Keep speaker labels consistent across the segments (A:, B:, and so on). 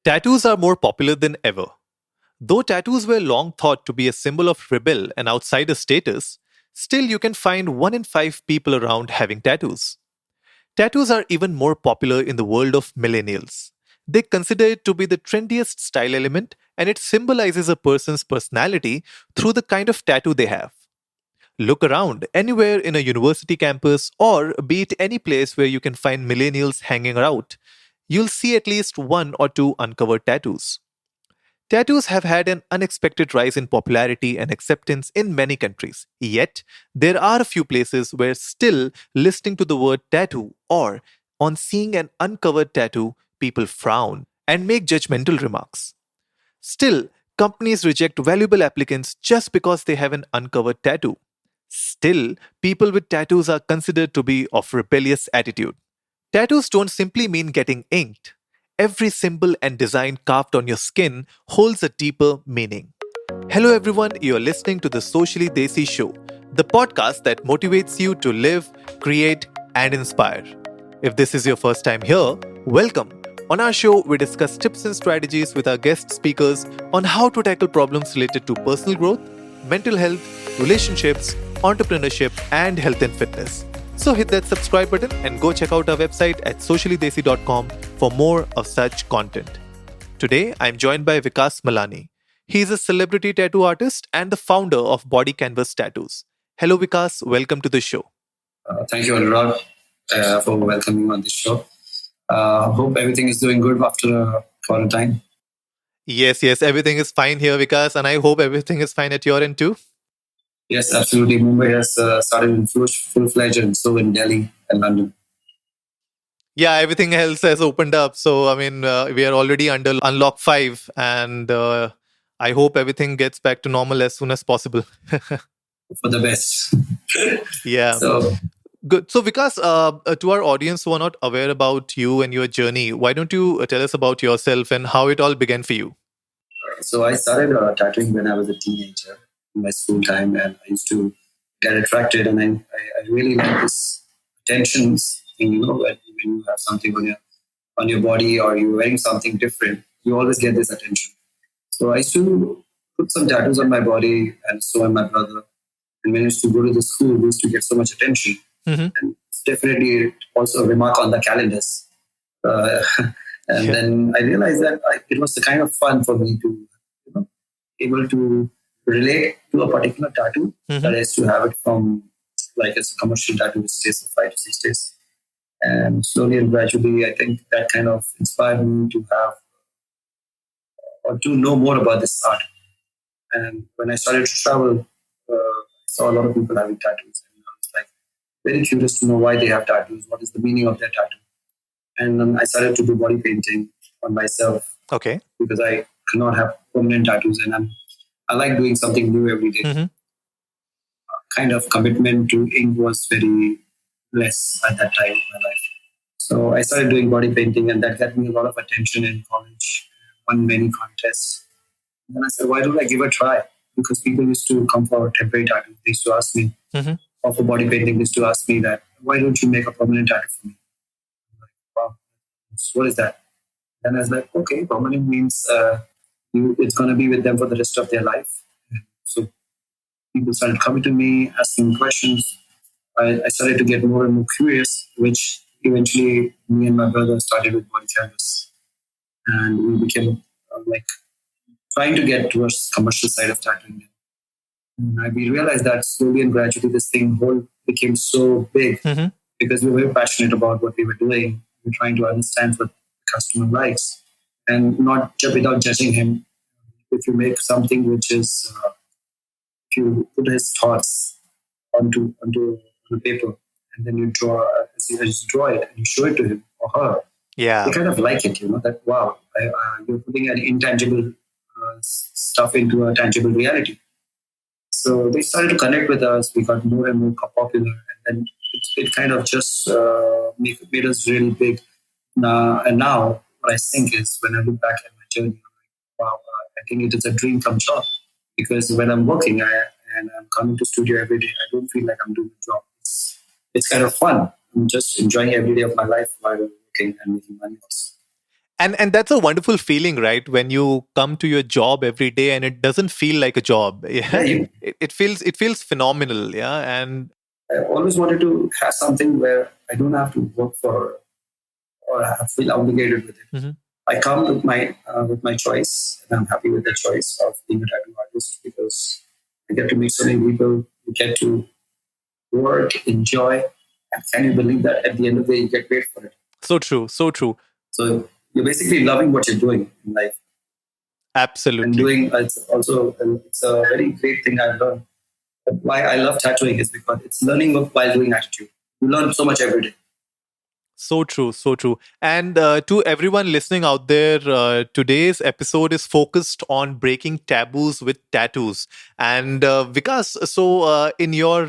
A: Tattoos are more popular than ever. Though tattoos were long thought to be a symbol of rebel and outsider status, still you can find 1 in 5 people around having tattoos. Tattoos are even more popular in the world of millennials. They consider it to be the trendiest style element and it symbolizes a person's personality through the kind of tattoo they have. Look around anywhere in a university campus or be it any place where you can find millennials hanging out, you'll see at least one or two uncovered tattoos. Tattoos have had an unexpected rise in popularity and acceptance in many countries. Yet, there are a few places where still listening to the word tattoo or on seeing an uncovered tattoo, people frown and make judgmental remarks. Still, companies reject valuable applicants just because they have an uncovered tattoo. Still, people with tattoos are considered to be of rebellious attitude. Tattoos don't simply mean getting inked. Every symbol and design carved on your skin holds a deeper meaning. Hello, everyone. You're listening to the Socially Desi Show, the podcast that motivates you to live, create, and inspire. If this is your first time here, welcome. On our show, we discuss tips and strategies with our guest speakers on how to tackle problems related to personal growth, mental health, relationships, entrepreneurship, and health and fitness. So hit that subscribe button and go check out our website at sociallydesi.com for more of such content. Today, I'm joined by Vikas Malani. He is a celebrity tattoo artist and the founder of Body Canvas Tattoos. Hello, Vikas. Welcome to the show.
B: Thank you, Anurag, for welcoming me on this show. Hope everything is doing good after quarantine.
A: Yes, everything is fine here, Vikas, and I hope everything is fine at your end too.
B: Yes, absolutely. Mumbai has started in full-fledged and so in Delhi and London.
A: Yeah, everything else has opened up. So, we are already under unlock 5, and I hope everything gets back to normal as soon as possible.
B: For the best.
A: Yeah.
B: So,
A: Good. So, Vikas, to our audience who are not aware about you and your journey, why don't you tell us about yourself and how it all began for you?
B: so I started tattooing when I was a teenager in my school time, and I used to get attracted, and I really like this attentions thing. When you have something on your body or you're wearing something different, you always get this attention. So I used to put some tattoos on my body, and so and my brother. And when I used to go to the school, we used to get so much attention.
A: Mm-hmm.
B: And it's definitely also a remark on the calendars. Uh, and
A: Yeah.
B: then I realized that it was the kind of fun for me to, able to relate to a particular tattoo
A: Mm-hmm.
B: that I used to have it from, like it's a commercial tattoo, which stays for 5 to 6 days. And slowly and gradually, I think that kind of inspired me to have or to know more about this art. And when I started to travel, I saw a lot of people having tattoos. And I was like very curious to know why they have tattoos, what is the meaning of their tattoo. And then I started to do body painting on myself
A: Okay.
B: because I cannot have permanent tattoos. And I like doing something new every day.
A: Mm-hmm.
B: Kind of commitment to ink was very less at that time in my life. So I started doing body painting, and that got me a lot of attention in college. Won many contests. And then I said, why don't I give a try? Because people used to come for temporary tattoos. They used to ask me,
A: Mm-hmm.
B: or for body painting, they used to ask me that, why don't you make a permanent tattoo for me? I'm like, wow, what is that? Then I was like, okay, permanent means it's going to be with them for the rest of their life. So people started coming to me, asking questions. I started to get more and more curious, which eventually me and my brother started with Body Canvas. And we became like trying to get towards commercial side of tattooing. And we realized that slowly and gradually this thing whole became so big
A: Mm-hmm.
B: because we were very passionate about what we were doing. We were trying to understand what the customer likes and not without judging him. If you make something which is, if you put his thoughts onto the paper and then you just draw it and you show it to him or her,
A: Yeah.
B: they kind of like it, that wow, you're putting an intangible stuff into a tangible reality. So they started to connect with us. We got more and more popular, and then it kind of just made us really big. And now, what I think is when I look back at my journey, I'm like, wow, I think it is a dream come true. Because when I'm working and I'm coming to studio every day, I don't feel like I'm doing a job. It's kind of fun. I'm just enjoying every day of my life while working and making money also.
A: And that's a wonderful feeling, right? When you come to your job every day and it doesn't feel like a job.
B: Yeah,
A: Yeah. It feels phenomenal. Yeah. And
B: I always wanted to have something where I don't have to work for or I feel obligated with it.
A: Mhm.
B: I come with my choice, and I'm happy with the choice of being a tattoo artist because I get to meet so many people. You get to work, enjoy, and can you believe that at the end of the day you get paid for it?
A: So true. So true.
B: So you're basically loving what you're doing in life and
A: Absolutely.
B: doing. It's also it's a very great thing I've learned. But why I love tattooing is because it's learning while doing attitude. You learn so much every day.
A: So true, so true. And to everyone listening out there, today's episode is focused on breaking taboos with tattoos. And Vikas, so in your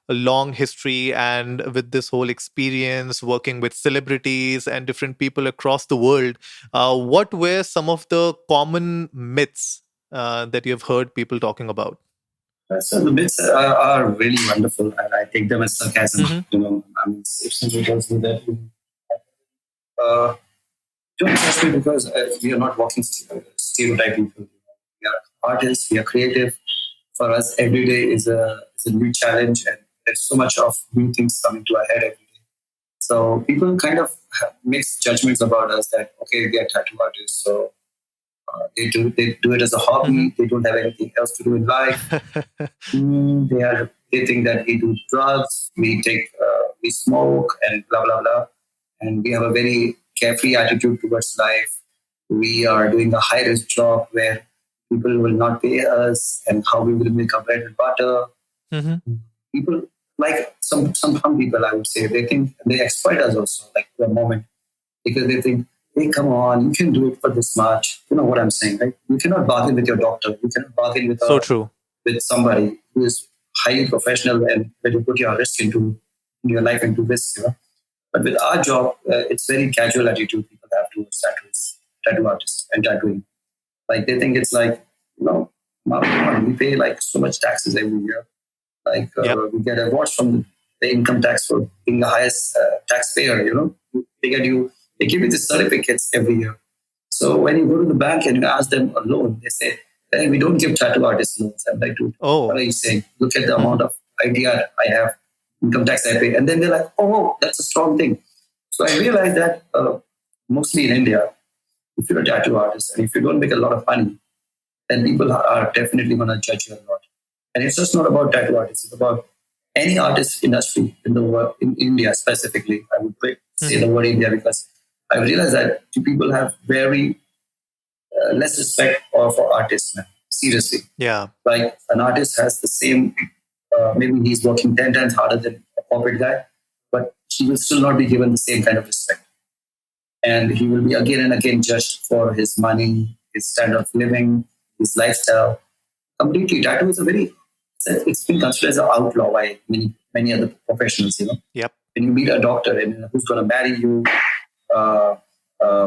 A: long history and with this whole experience working with celebrities and different people across the world, what were some of the common myths that you have heard people talking about?
B: So the bits are really wonderful, and I take them as sarcasm.
A: Hmm.
B: I mean, if somebody tells me that, uh, don't trust me because we are not walking stereotyping people. We are artists, we are creative. For us, every day is a new challenge, and there's so much of new things coming to our head every day. So people kind of makes judgments about us that okay, they are tattoo artists, so they do it as a
A: Hmm.
B: hobby. They don't have anything else to do in life. They think that we do drugs, we smoke, and blah blah blah, and we have a very carefree attitude towards life. We are doing a high risk job where people will not pay us, and how we will make our bread and butter.
A: Hmm.
B: People like some people, I would say, they think they exploit us also, like for a moment, because they think, hey, come on, you can do it for this much. You know what I'm saying, right? You cannot bargain with your doctor. You cannot bargain
A: So true.
B: with somebody who is highly professional and when you put your risk into your life into risk, you know. But with our job, it's very casual attitude people have towards tattoo artists and tattooing. Like they think it's like, you know, we pay like so much taxes every year. Like
A: Yep.
B: we get awards from the income tax for being the highest taxpayer. You know, they give you the certificates every year. So when you go to the bank and you ask them a loan, they say, hey, we don't give tattoo artist loans. I'm like, dude, what
A: Oh.
B: are you saying? Look at the
A: Hmm.
B: amount of idea I have, income tax I pay. And then they're like, oh, that's a strong thing. So I realized that mostly in India, if you're a tattoo artist and if you don't make a lot of money, then people are definitely going to judge you a lot. And it's just not about tattoo artists, it's about any artist industry in the world, in India specifically. I would say
A: Hmm.
B: the word India because I realized that people have very less respect for artists, man. Seriously.
A: Yeah.
B: Like an artist has the same, maybe he's working 10 times harder than a corporate guy, but he will still not be given the same kind of respect. And he will be again and again judged for his money, his standard of living, his lifestyle. Completely. Tattoo is it's been considered as an outlaw by many other professionals, you know.
A: Yep.
B: When you meet a doctor and who's going to marry you, uh,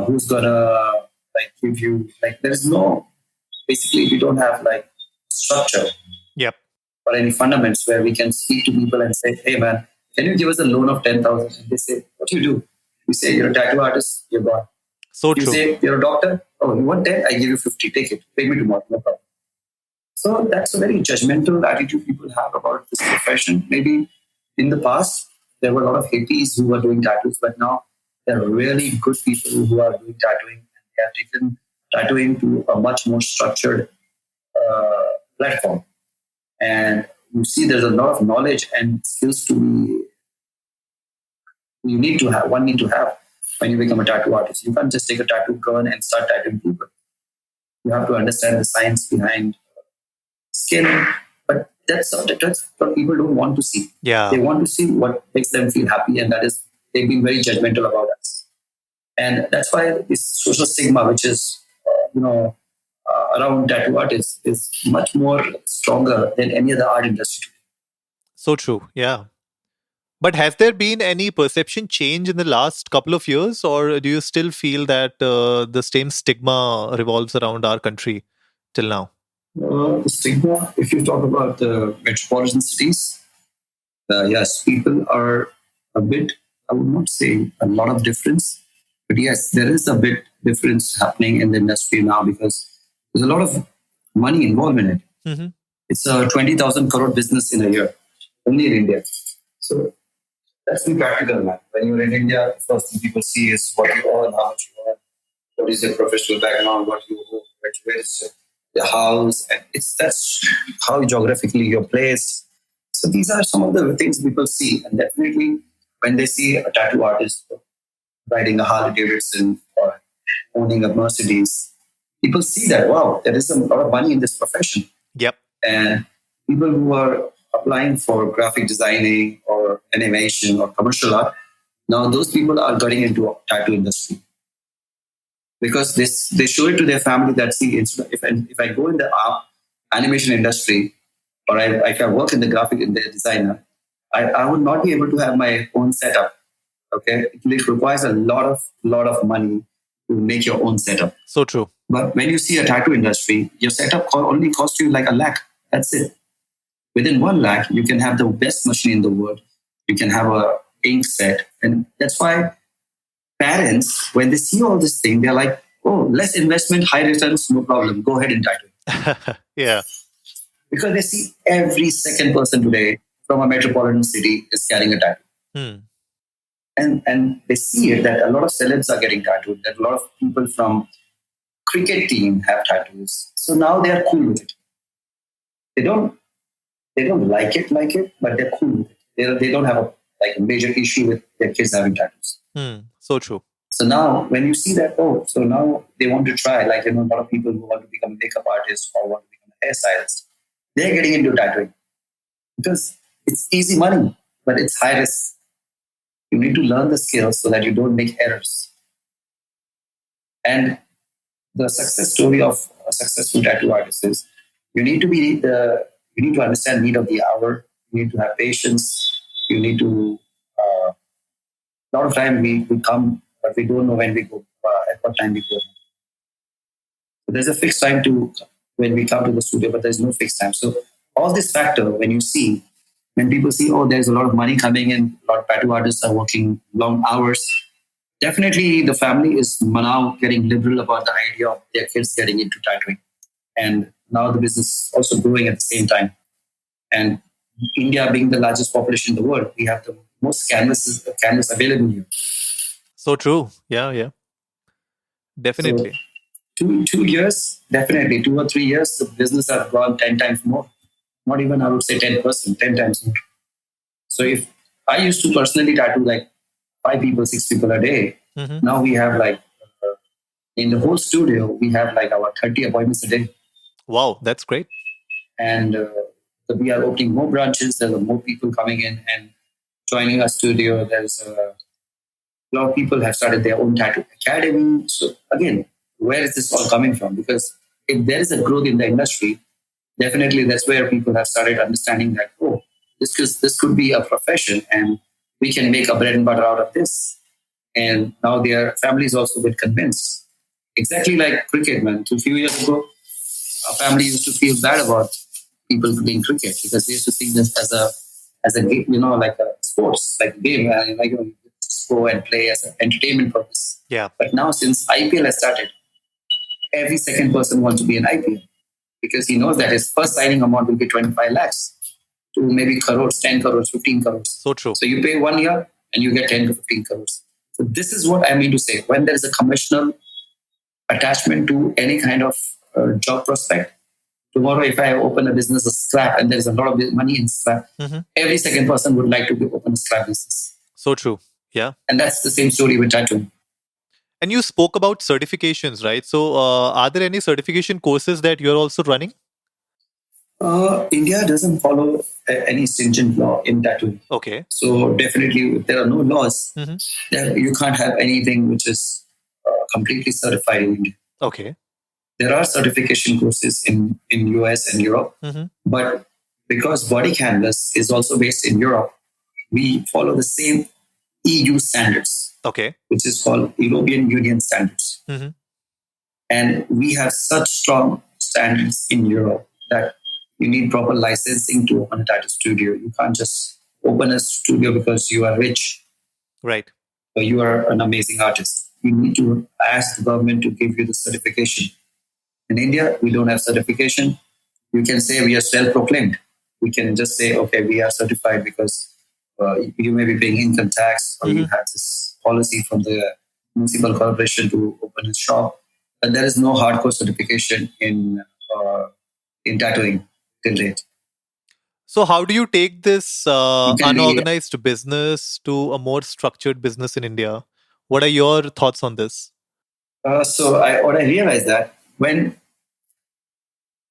B: who's going to like give you, like, there is no, basically, we don't have like structure
A: Yep.
B: or any fundamentals where we can speak to people and say, hey man, can you give us a loan of 10,000? And they say, what do you do? You say you're a tattoo artist, you're gone.
A: So
B: You
A: true.
B: say you're a doctor, oh, you want 10? I give you 50, take it, pay me tomorrow, no problem. So that's a very judgmental attitude people have about this profession. Maybe in the past, there were a lot of hippies who were doing tattoos, but now there are really good people who are doing tattooing and they have taken tattooing to a much more structured uh, platform. And you see, there's a lot of knowledge and skills to be one need to have when you become a tattoo artist. You can't just take a tattoo gun and start tattooing people. You have to understand the science behind skin. But that's what people don't want to see. They
A: Yeah.
B: want to see what makes them feel happy, and that is they've been very judgmental about us. And that's why this social stigma, which is around tattoo artists, is much more stronger than any other art industry.
A: So true. Yeah. But has there been any perception change in the last couple of years, or do you still feel that the same stigma revolves around our country till now?
B: The stigma, if you talk about the metropolitan cities, yes, people are a bit, I would not say a lot of difference, But yes, there is a bit difference happening in the industry now because there's a lot of money involved in it.
A: Mm-hmm.
B: It's a 20,000 crore business in a year, only in India. So let's be practical, man. When you're in India, the first thing people see is what you earn, how much you earn, what is your professional background, what you own, where is the house, and that's how geographically you're placed. So these are some of the things people see, and definitely when they see a tattoo artist riding a Harley Davidson or owning a Mercedes, people see that wow, there is a lot of money in this profession.
A: Yep.
B: And people who are applying for graphic designing or animation or commercial art, now those people are getting into a tattoo industry because they show it to their family that see if I go in the animation industry or if I work in the graphic in the designer, I would not be able to have my own setup. Okay, it requires a lot of money to make your own setup.
A: So true.
B: But when you see a tattoo industry, your setup only costs you like 1 lakh. That's it. Within 1 lakh, you can have the best machine in the world. You can have a ink set, and that's why parents, when they see all this thing, they're like, "Oh, less investment, high returns, no problem. Go ahead and tattoo."
A: Yeah.
B: Because they see every second person today from a metropolitan city is carrying a tattoo.
A: Hmm.
B: And they see it that a lot of celebs are getting tattooed, that a lot of people from cricket team have tattoos. So now they are cool with it. They don't like it, but they're cool with it. They don't have a major issue with their kids having tattoos.
A: So true.
B: So now when you see that, so now they want to try, a lot of people who want to become a makeup artist or want to become a hairstylist, they're getting into tattooing because it's easy money, but it's high risk. You need to learn the skills so that you don't make errors. And the success story of a successful tattoo artist is you need to understand need of the hour. You need to have patience. You need to. A lot of time we come, but we don't know when we go. At what time we go. So there's a fixed time to when we come to the studio, but there's no fixed time. So all this factor when people see, there's a lot of money coming in, a lot of tattoo artists are working long hours. Definitely, the family is now getting liberal about the idea of their kids getting into tattooing. And now the business is also growing at the same time. And India being the largest population in the world, we have the most canvas available here.
A: So true. Yeah. Definitely.
B: So 2 years, definitely 2 or 3 years, the business has gone 10 times more. Not even, I would say 10%, 10 times more. So if I used to personally tattoo 5 people, 6 people a day, now we have in the whole studio, we have our 30 appointments a day.
A: Wow, that's great.
B: And we are opening more branches. There are more people coming in and joining our studio. There's a lot of people have started their own tattoo academy. So again, where is this all coming from? Because if there is a growth in the industry, definitely that's where people have started understanding that, this could be a profession and we can make a bread and butter out of this. And now their families also get convinced. Exactly like cricket, man. A few years ago, our family used to feel bad about people playing cricket because they used to see this as a game, like a sports, like a game, just go and play as an entertainment purpose.
A: Yeah.
B: But now since IPL has started, every second person wants to be an IPL because he knows that his first signing amount will be 25 lakhs to maybe crores, 10 crores, 15 crores.
A: So true.
B: So you pay 1 year and you get 10 to 15 crores. So this is what I mean to say. When there is a commercial attachment to any kind of job prospect, tomorrow if I open a business of scrap and there's a lot of money in scrap, every second person would like to open a scrap business.
A: So true. Yeah.
B: And that's the same story with tattooing.
A: And you spoke about certifications, right? So are there any certification courses that you're also running?
B: India doesn't follow any stringent law in tattooing.
A: Okay.
B: So definitely, if there are no laws, then you can't have anything which is completely certified in India.
A: Okay.
B: There are certification courses in US and Europe, but because Body Canvas is also based in Europe, we follow the same EU standards.
A: Okay.
B: Which is called European Union standards. And we have such strong standards in Europe that you need proper licensing to open a tattoo studio. You can't just open a studio because you are rich.
A: Right.
B: Or you are an amazing artist. you need to ask the government to give you the certification. In India, we don't have certification. You can say we are self-proclaimed. We can just say, okay, we are certified because you may be paying income tax, or you have this policy from the municipal corporation to open a shop. But there is no hardcore certification in tattooing till date.
A: So, how do you take this
B: You can be
A: unorganized business to a more structured business in India? What are your thoughts on this?
B: what I realized that when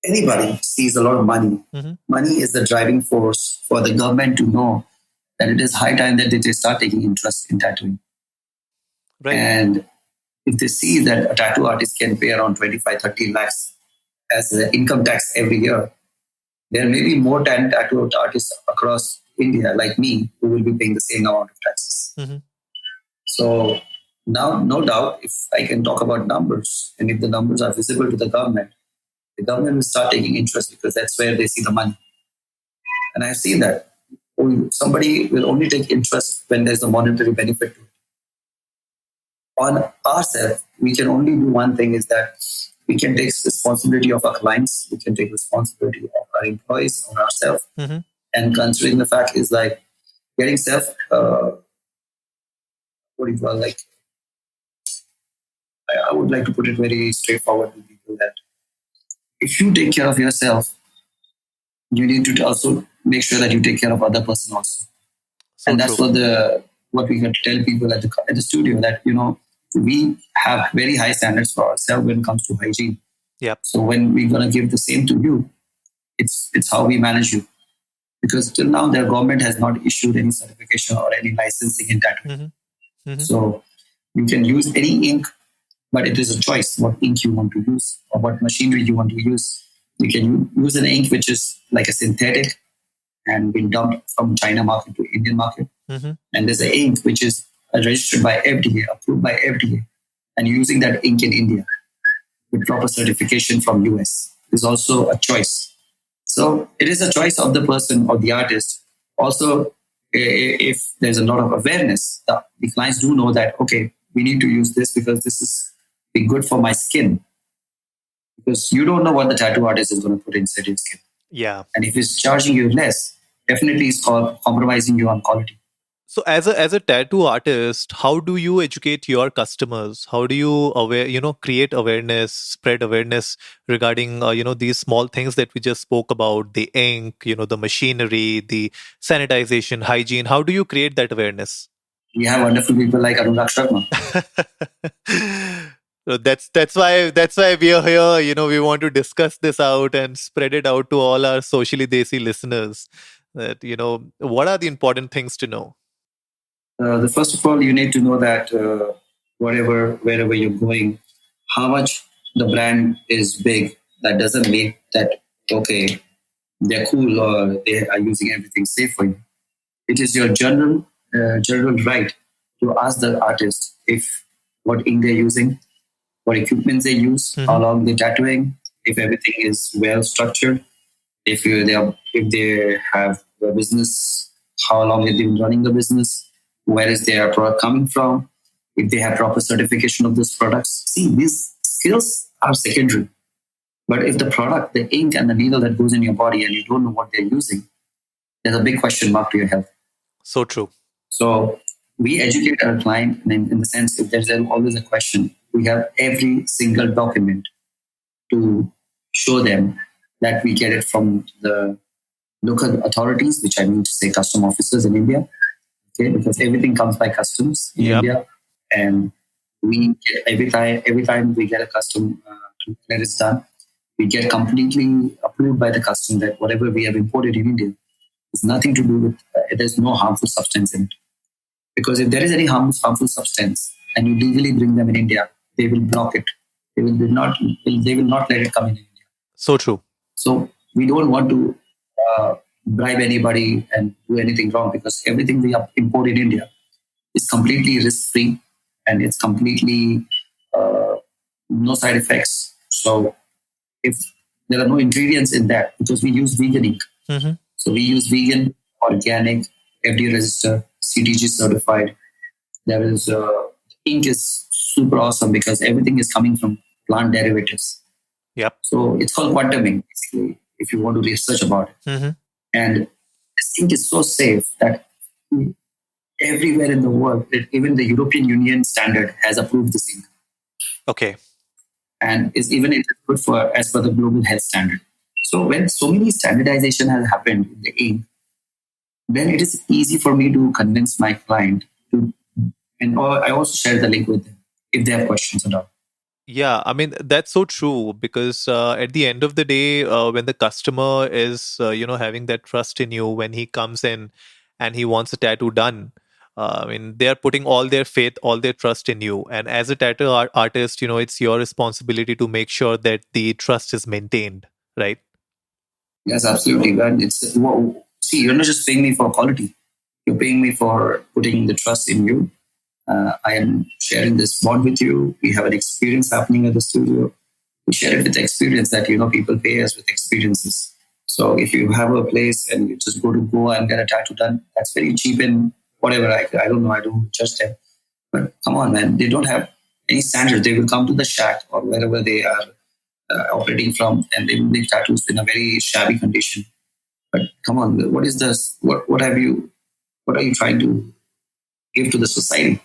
B: anybody sees a lot of money, money is the driving force for the government to know that it is high time that they start taking interest in tattooing.
A: Right.
B: And if they see that a tattoo artist can pay around 25, 30 lakhs as income tax every year, there may be more tattoo artists across India like me who will be paying the same amount of taxes. So now, no doubt, if I can talk about numbers, and if the numbers are visible to the government will start taking interest because that's where they see the money. And I've seen that. Somebody will only take interest when there's a monetary benefit to it. On ourselves, we can only do one thing, is that we can take responsibility of our clients, we can take responsibility of our employees, on ourselves. And considering the fact is like getting I would like to put it very straightforward to people that if you take care of yourself, you need to also make sure that you take care of other person also.
A: So
B: and that's what we can tell people at the studio, that we have very high standards for ourselves when it comes to hygiene.
A: Yep.
B: So when we're gonna give the same to you, it's how we manage you. Because till now, the government has not issued any certification or any licensing in tattooing. So you can use any ink, but it is a choice what ink you want to use or what machinery you want to use. You can use an ink which is like a synthetic and been dumped from China market to Indian market. And there's an ink which is registered by FDA, approved by FDA, and using that ink in India with proper certification from US is also a choice. So it is a choice of the person or the artist. Also, if there's a lot of awareness, the clients do know that, okay, we need to use this because this is be good for my skin. Because you don't know what the tattoo artist is going to put inside your skin.
A: Yeah.
B: And if he's charging you less, definitely it's compromising you on quality.
A: So as a tattoo artist, how do you educate your customers? How do you create awareness, spread awareness regarding these small things that we just spoke about, the ink, the machinery, the sanitization, hygiene? How do you create that awareness?
B: We have wonderful people like Anurag Sharma.
A: So that's why we are here. We want to discuss this out and spread it out to all our socially desi listeners. That what are the important things to know?
B: The first of all, you need to know that wherever you're going, how much the brand is big. That doesn't mean that, okay, they're cool or they are using everything safe for you. It is your general right to ask the artist if what ink they're using, what equipment they use, how long they're tattooing, if everything is well structured, if they have the business, how long they've been running the business, where is their product coming from, if they have proper certification of those products. See, these skills are secondary. But if the product, the ink and the needle that goes in your body and you don't know what they're using, there's a big question mark to your health.
A: So true.
B: So we educate our client in the sense, if there's always a question, we have every single document to show them that we get it from the local authorities, which I mean to say custom officers in India. Okay, because everything comes by customs in India, and we get every time we get a custom that is done, we get completely approved by the custom that whatever we have imported in India is nothing to do with. There's no harmful substance in it, because if there is any harmful substance and you legally bring them in India, they will block it. They will not let it come in India.
A: So true.
B: So we don't want to bribe anybody and do anything wrong, because everything we import in India is completely risk-free and it's completely no side effects. So if there are no ingredients in that, because we use vegan ink. So we use vegan, organic, FDA registered, CTG certified. There is ink is super awesome because everything is coming from plant derivatives.
A: Yep.
B: So it's called quantuming, basically, if you want to research about it.
A: Mm-hmm.
B: And this ink is so safe that everywhere in the world, even the European Union standard has approved this ink.
A: Okay.
B: And is even good for as per the global health standard. So when so many standardization has happened in the ink, then it is easy for me to convince my client to, and I also share the link with them if they have questions at all.
A: Yeah, I mean, that's so true because at the end of the day, when the customer is, having that trust in you, when he comes in and he wants a tattoo done, I mean, they're putting all their faith, all their trust in you. And as a tattoo artist, it's your responsibility to make sure that the trust is maintained, right?
B: Yes, absolutely. And it's, well, see, you're not just paying me for quality. You're paying me for putting the trust in you. I am sharing this bond with you. We have an experience happening at the studio. We share it with experience that, people pay us with experiences. So if you have a place and you just go to Goa and get a tattoo done, that's very cheap and whatever. I don't know. I don't judge them. But come on, man. They don't have any standards. They will come to the shack or wherever they are operating from, and they will make tattoos in a very shabby condition. But come on, what is this? What are you trying to give to the society?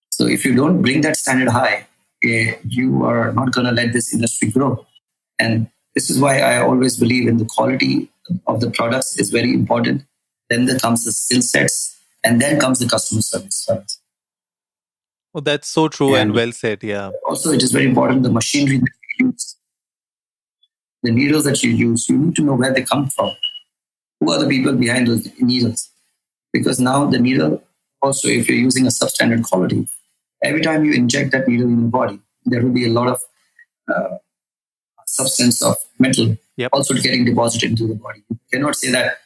B: So if you don't bring that standard high, you are not going to let this industry grow. And this is why I always believe in the quality of the products is very important. Then there comes the skill sets, and then comes the customer service.
A: Well, that's so true and well said. Yeah.
B: Also, it is very important the machinery that you use, the needles that you use. You need to know where they come from. Who are the people behind those needles? Because now the needle, also, if you're using a substandard quality, every time you inject that needle in your body, there will be a lot of substance of metal also getting deposited into the body. You cannot say that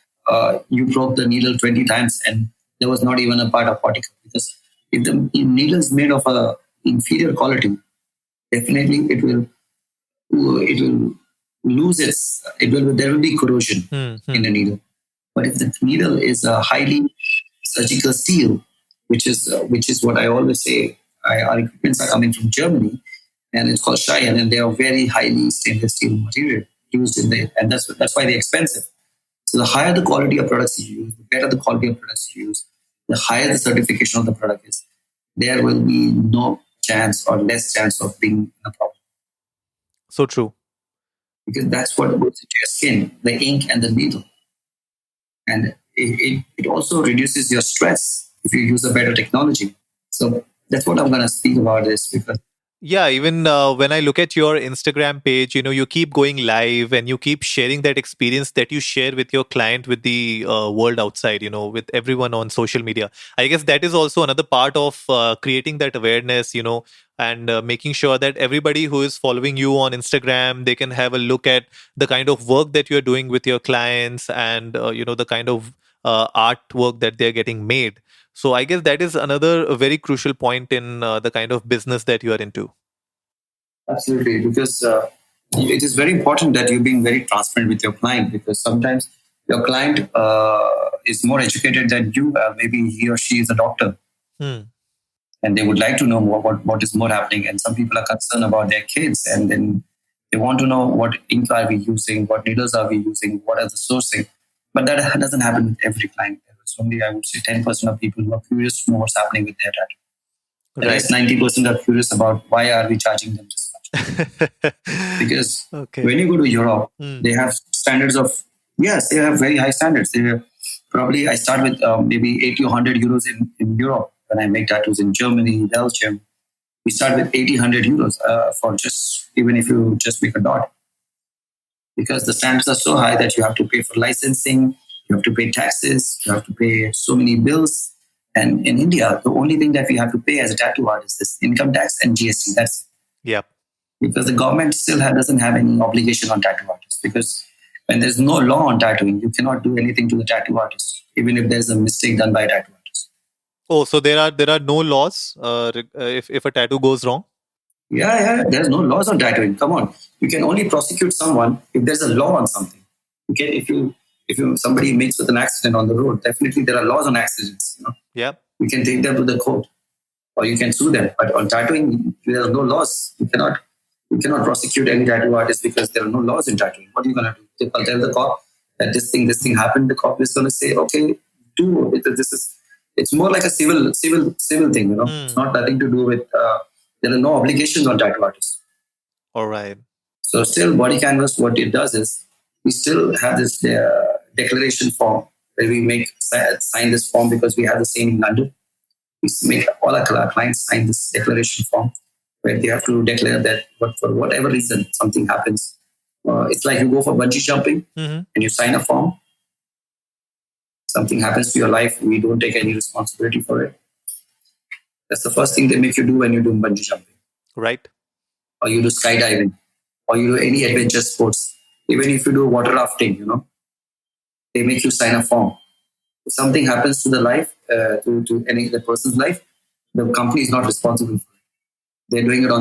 B: you broke the needle 20 times and there was not even a part of particle. Because if the needle is made of a inferior quality, definitely it will lose there will be corrosion in the needle. But if the needle is a highly surgical steel, which is what I always say, our equipments are coming from Germany, and it's called Cheyenne, and they are very highly stainless steel material used in there, and that's why they're expensive. So the higher the quality of products you use, the better the quality of products you use, the higher the certification of the product is. There will be no chance or less chance of being a problem.
A: So true.
B: Because that's what goes into your skin, the ink and the needle. And it also reduces your stress if you use a better technology. So that's what I'm going to speak about this because.
A: Yeah, even when I look at your Instagram page, you keep going live and you keep sharing that experience that you share with your client, with the world outside, with everyone on social media. I guess that is also another part of creating that awareness, and making sure that everybody who is following you on Instagram, they can have a look at the kind of work that you're doing with your clients and, the kind of artwork that they're getting made. So I guess that is another very crucial point in the kind of business that you are into.
B: Absolutely, because it is very important that you're being very transparent with your client, because sometimes your client is more educated than you are. Maybe he or she is a doctor. And they would like to know what is more happening. And some people are concerned about their kids, and then they want to know what ink are we using, what needles are we using, what are the sourcing. But that doesn't happen with every client. There's only, I would say, 10% of people who are curious to know what's happening with their tattoo. The rest 90% are curious about why are we charging them this much. Because when you go to Europe, they have standards of, yes, they have very high standards. Probably I start with maybe 80 or 100 euros in Europe. When I make tattoos in Germany, Belgium, we start with 80, 100 euros for just, even if you just make a dot. Because the standards are so high that you have to pay for licensing, you have to pay taxes, you have to pay so many bills. And in India, the only thing that we have to pay as a tattoo artist is income tax and GST. That's it.
A: Yep.
B: Because the government still doesn't have any obligation on tattoo artists. Because when there's no law on tattooing, you cannot do anything to the tattoo artist, even if there's a mistake done by a tattoo artist.
A: Oh, so there are no laws if a tattoo goes wrong?
B: Yeah. There's no laws on tattooing. Come on. You can only prosecute someone if there's a law on something. Okay, if somebody meets with an accident on the road, definitely there are laws on accidents.
A: Yeah.
B: We can take them to the court. or you can sue them. But on tattooing, there are no laws. You cannot prosecute any tattoo artist because there are no laws in tattooing. What are you gonna do? You can tell the cop that this thing happened. The cop is gonna say, okay, do it. This is. It's more like a civil thing. It's not nothing to do with. There are no obligations on tattoo artists.
A: All right.
B: So still, body canvas, what it does is we still have this declaration form where we sign this form because we have the same in London. We make all our clients sign this declaration form where they have to declare that for whatever reason something happens. It's like you go for bungee jumping and you sign a form. Something happens to your life, we don't take any responsibility for it. That's the first thing they make you do when you do bungee jumping.
A: Right.
B: Or you do skydiving. Or you do any adventure sports. Even if you do water rafting, they make you sign a form. If something happens to the life, to any the person's life, the company is not responsible for it. They're doing it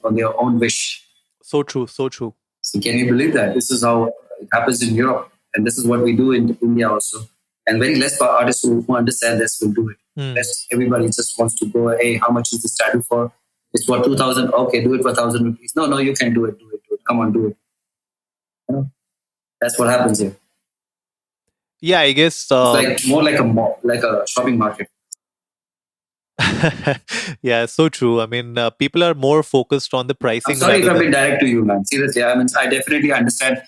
B: on their own wish.
A: So true. So true.
B: So can you believe that? This is how it happens in Europe, and this is what we do in India also. And very less artists who understand this will do it. Everybody just wants to go, hey, how much is this tattoo for? It's for 2,000. Okay, do it for 1,000 rupees. No, you can do it. Come on, do it. That's what happens here.
A: Yeah, I guess.
B: It's like more like a mall, like a shopping market.
A: Yeah, so true. I mean, people are more focused on the pricing.
B: I'm sorry if I've been direct to you, man. Seriously, I definitely understand.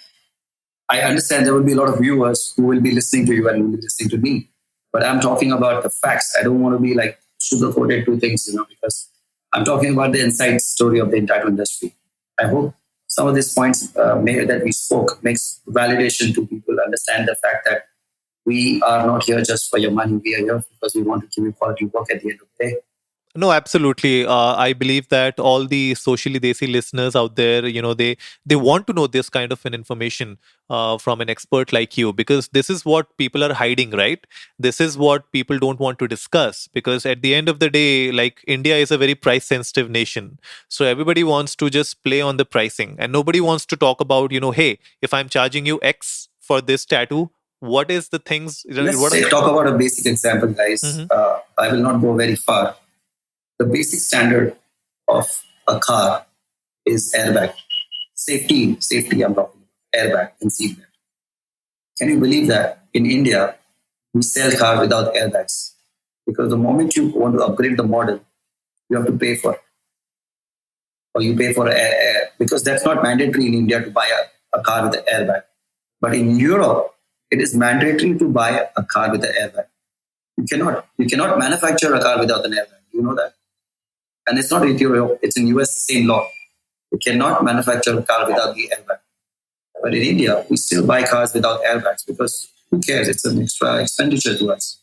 B: I understand there will be a lot of viewers who will be listening to you and will be listening to me. But I'm talking about the facts. I don't want to be like sugar-coated two things, because I'm talking about the inside story of the entire industry. I hope some of these points that we spoke makes validation to people understand the fact that we are not here just for your money. We are here because we want to give you quality work at the end of the day.
A: No, absolutely. I believe that all the socially desi listeners out there, they want to know this kind of an information from an expert like you, because this is what people are hiding, right? This is what people don't want to discuss, because at the end of the day, like, India is a very price sensitive nation. So everybody wants to just play on the pricing, and nobody wants to talk about, hey, if I'm charging you X for this tattoo, what is the things?
B: Let's talk about a basic example, guys. I will not go very far. The basic standard of a car is airbag. Safety, I'm talking about airbag and seatbelt. Can you believe that in India, we sell cars without airbags? Because the moment you want to upgrade the model, you have to pay for it. Or you pay for because that's not mandatory in India to buy a car with an airbag. But in Europe, it is mandatory to buy a car with an airbag. You cannot manufacture a car without an airbag. You know that? And it's not in Europe, it's in US, the same law. You cannot manufacture a car without the airbag. But in India, we still buy cars without airbags because who cares? It's an extra expenditure to us.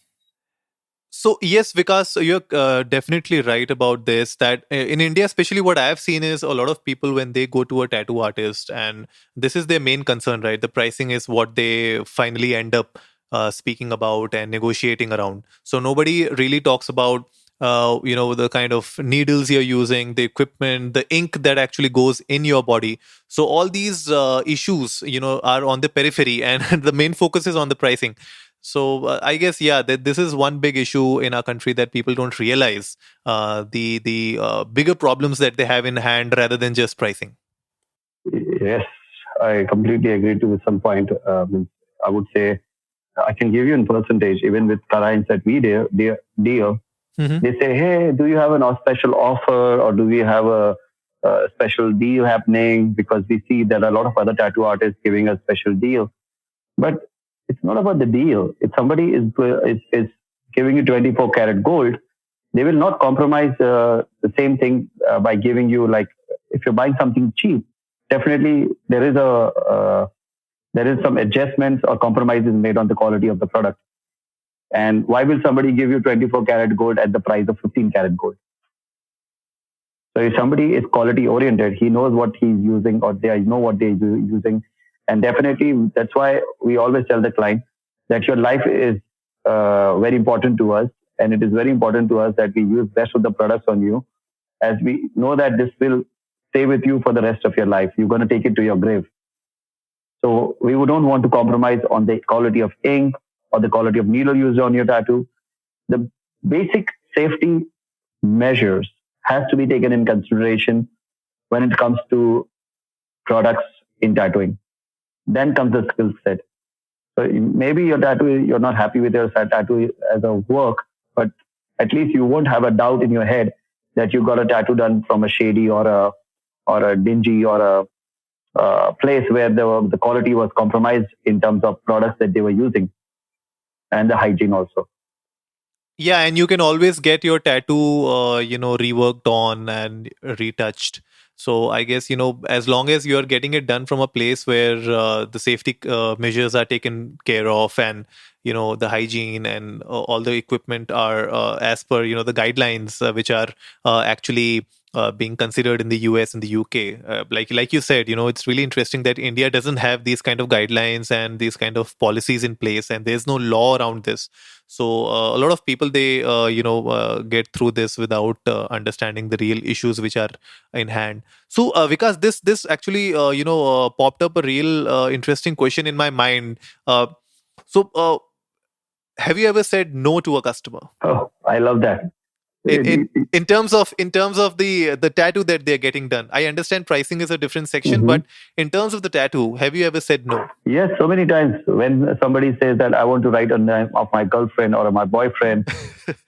A: So yes, Vikas, you're definitely right about this, that in India, especially, what I've seen is a lot of people, when they go to a tattoo artist, and this is their main concern, right? The pricing is what they finally end up speaking about and negotiating around. So nobody really talks about the kind of needles you're using, the equipment, the ink that actually goes in your body. So all these issues, are on the periphery, and the main focus is on the pricing. So I guess, this is one big issue in our country, that people don't realize the bigger problems that they have in hand rather than just pricing.
C: Yes, I completely agree to some point. I would say I can give you in percentage, even with clients that we deal. They say, hey, do you have a special offer, or do we have a special deal happening? Because we see that a lot of other tattoo artists giving a special deal. But it's not about the deal. If somebody is giving you 24 karat gold, they will not compromise the same thing by giving you, like, if you're buying something cheap, definitely there is some adjustments or compromises made on the quality of the product. And why will somebody give you 24 karat gold at the price of 15 karat gold? So if somebody is quality oriented, he knows what he's using, or they know what they're using. And definitely, that's why we always tell the client that your life is very important to us. And it is very important to us that we use best of the products on you, as we know that this will stay with you for the rest of your life. You're going to take it to your grave. So we don't want to compromise on the quality of ink or the quality of needle used on your tattoo. The basic safety measures has to be taken in consideration when it comes to products in tattooing. Then comes the skill set. So maybe your tattoo, you're not happy with your tattoo as a work, but at least you won't have a doubt in your head that you got a tattoo done from a shady or a dingy or a place where the quality was compromised in terms of products that they were using and the hygiene also.
A: Yeah, and you can always get your tattoo, reworked on and retouched. So I guess, as long as you're getting it done from a place where the safety measures are taken care of, and, the hygiene and all the equipment are as per, the guidelines which are actually being considered in the US and the UK. Like you said, it's really interesting that India doesn't have these kind of guidelines and these kind of policies in place, and there's no law around this. So a lot of people, they get through this without understanding the real issues which are in hand. So Vikas, this actually popped up a real interesting question in my mind. So have you ever said no to a customer?
C: Oh, I love that.
A: In terms of the tattoo that they're getting done? I understand pricing is a different section, but in terms of the tattoo, have you ever said no?
C: Yes, so many times when somebody says that I want to write a name of my girlfriend or my boyfriend,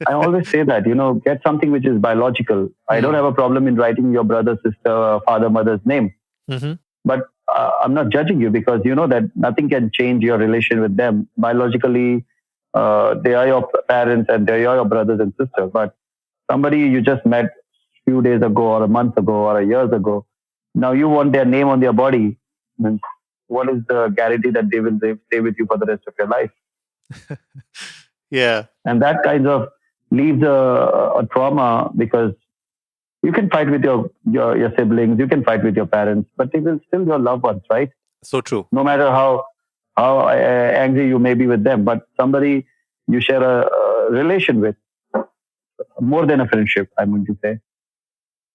C: I always say that, get something which is biological. I don't have a problem in writing your brother, sister, father, mother's name. But I'm not judging you, because you know that nothing can change your relation with them. Biologically, they are your parents and they are your brothers and sisters. But somebody you just met a few days ago or a month ago or a years ago, now you want their name on their body. What is the guarantee that they will stay with you for the rest of your life?
A: Yeah.
C: And that kind of leaves a trauma, because you can fight with your siblings, you can fight with your parents, but they will still your loved ones, right?
A: So true.
C: No matter how angry you may be with them, but somebody you share a relation with, more than a friendship, I'm going to say.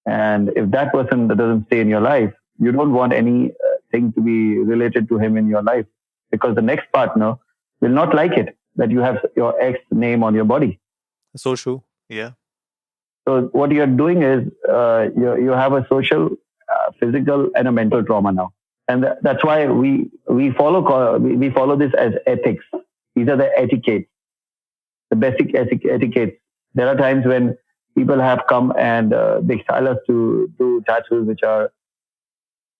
C: And if that person doesn't stay in your life, you don't want anything to be related to him in your life, because the next partner will not like it that you have your ex name on your body.
A: So true. Yeah.
C: So what you're doing is you have a social, physical, and a mental trauma now, and that's why we follow this as ethics. These are the etiquettes, the basic etiquettes. There are times when people have come and they style us to do tattoos which are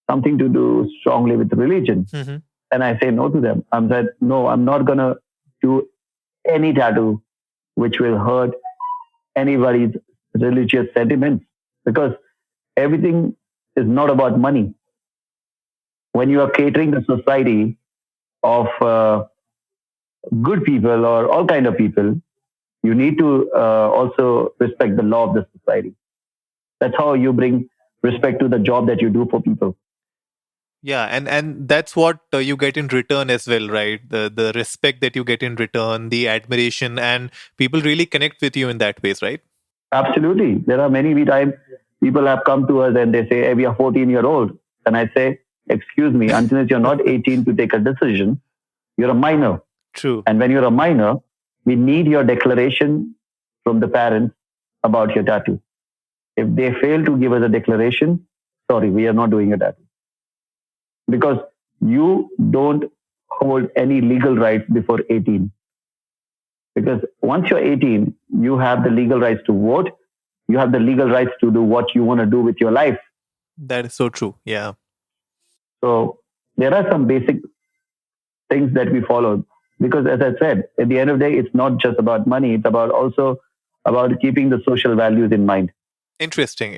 C: something to do strongly with religion. And I say no to them. I'm said, no, I'm not going to do any tattoo which will hurt anybody's religious sentiments, because everything is not about money. When you are catering the society of good people or all kind of people, you need to also respect the law of the society. That's how you bring respect to the job that you do for people.
A: Yeah, and that's what you get in return as well, right? The respect that you get in return, the admiration, and people really connect with you in that ways, right?
C: Absolutely. There are many times people have come to us and they say, hey, we are 14-year-old. And I say, excuse me, until you're not 18 to take a decision, you're a minor.
A: True.
C: And when you're a minor, we need your declaration from the parents about your tattoo. If they fail to give us a declaration, sorry, we are not doing a tattoo. Because you don't hold any legal rights before 18. Because once you're 18, you have the legal rights to vote. You have the legal rights to do what you want to do with your life.
A: That is so true. Yeah.
C: So there are some basic things that we follow. Because as I said, at the end of the day, it's not just about money. It's also about keeping the social values in mind.
A: Interesting.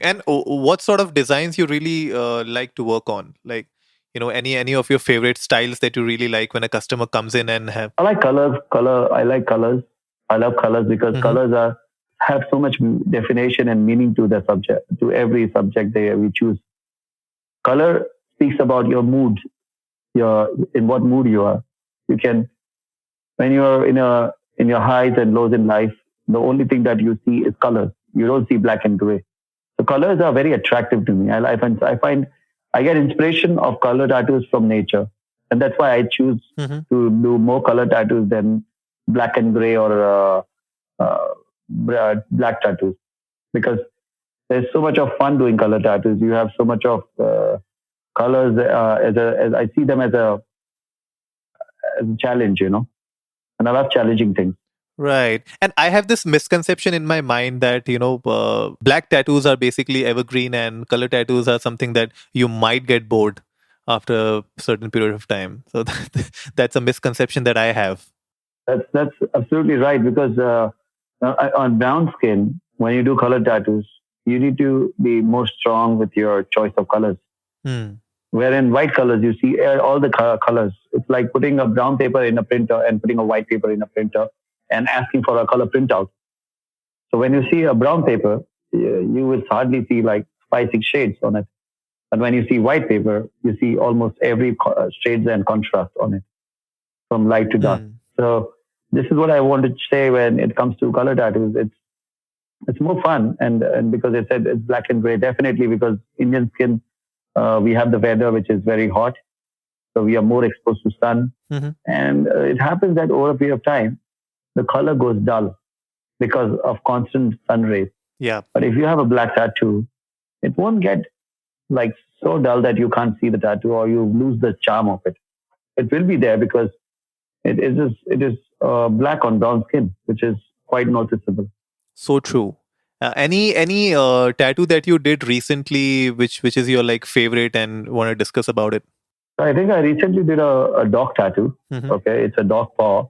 A: And what sort of designs you really like to work on? Like, any of your favorite styles that you really like when a customer comes in and have?
C: I like colors. I like colors. I love colors because colors have so much definition and meaning to the subject, to every subject we choose. Color speaks about your mood, in what mood you are. You can, when you're in your highs and lows in life, the only thing that you see is colors. You don't see black and gray. So colors are very attractive to me. I find I get inspiration of color tattoos from nature. And that's why I choose to do more color tattoos than black and gray or black tattoos. because there's so much of fun doing color tattoos. You have so much of colors as I see them as a challenge, and I love challenging things.
A: Right. And I have this misconception in my mind that, black tattoos are basically evergreen and color tattoos are something that you might get bored after a certain period of time. So that's a misconception that I have.
C: That's absolutely right, because on brown skin, when you do color tattoos, you need to be more strong with your choice of colors. Where in white colors, you see all the colors. It's like putting a brown paper in a printer and putting a white paper in a printer and asking for a color printout. So when you see a brown paper, you will hardly see like 5-6 shades on it. But when you see white paper, you see almost every shades and contrast on it, from light to dark. So this is what I wanted to say when it comes to color tattoos. It's more fun, and because I said it's black and gray, definitely because Indian skin, we have the weather which is very hot, so we are more exposed to sun, and it happens that over a period of time, the color goes dull because of constant sun rays.
A: Yeah.
C: But if you have a black tattoo, it won't get like so dull that you can't see the tattoo or you lose the charm of it. It will be there because it is black on brown skin, which is quite noticeable.
A: So true. Any tattoo that you did recently, which is your like favorite, and want to discuss about it?
C: I think I recently did a dog tattoo. Okay, it's a dog paw,